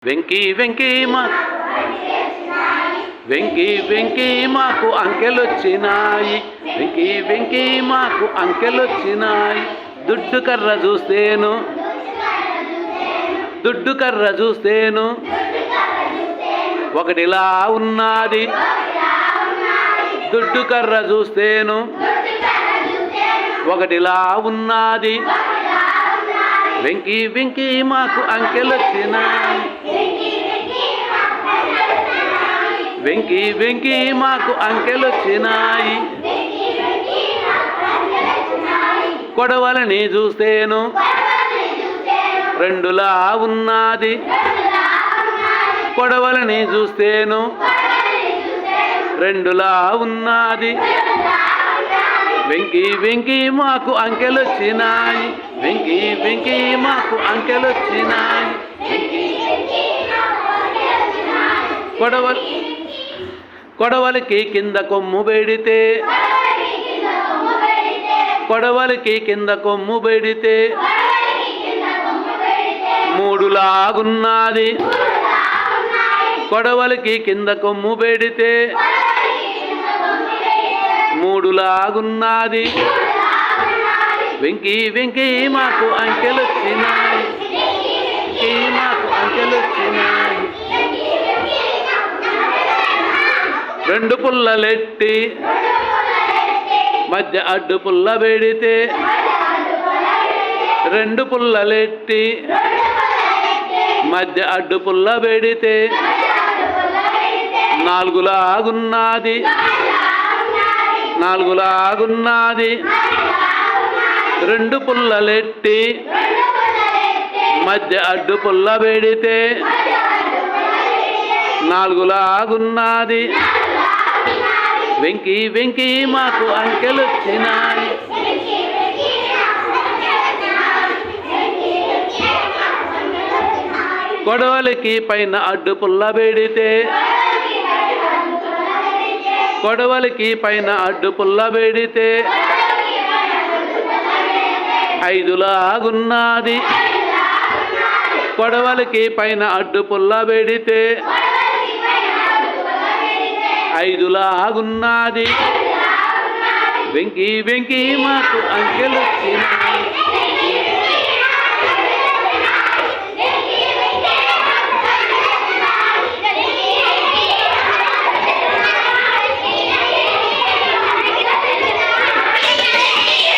వెంకీ వెంకీ మా వెంకీ వెంకీ మాకు అంకెలొచ్చినాయి. వెంకీ వెంకీ మాకు అంకెలొచ్చినాయి. దుడ్డు కర్ర చూస్తేను ఒకటిలా ఉన్నది. దుడ్డు కర్ర చూస్తేను ఒకటిలా ఉన్నది. వెంకీ వెంకీ మాకు అంకెలొచ్చినాయి. వెంకీ వెంకీ మాకు అంకెలొచ్చినాయి. కొడవలని చూస్తేను రెండులా ఉన్నది. కొడవలని చూస్తేను రెండులా ఉన్నది. వెంకీ వెంకీ మాకు అంకెలొచ్చినాయి. వెంకీ వెంకీ మాకు అంకెలొచ్చినాయి. కొడవలికి కింద కొమ్ము పెడితే కొడవలికి కింద కొమ్ము పెడితే మూడులాగున్నది. కొడవలికి కింద కొమ్ము పెడితే మూడులాగున్నది. వెంకీ వెంకీ మాకు అంకెలొచ్చినాయి. వెంకీ మాకు అంకెలొచ్చినాయి. రెండు పుల్లలెట్టి మధ్య అడ్డు పుల్ల పెడితే రెండు పుల్లలెట్టి మధ్య అడ్డు పుల్ల పెడితే నాలుగులాగున్నది. నాలుగులాగున్నది. రెండు పుల్లలెట్టి మధ్య అడ్డు పుల్ల పెడితే నాలుగులాగున్నది. వెంకీ వెంకీ మాకు అంకెలొచ్చినాయి. కొడవలికి పైన అడ్డు పుల్ల పెడితే కొడవలికి పైన అడ్డు పుల్ల పెడితే ఐదులాగున్నది. కొడవలికి పైన అడ్డు పుల్ల పెడితే ఐదులాగున్నది. వెంకీ వెంకీ మాకు అంకెలొచ్చినాయి.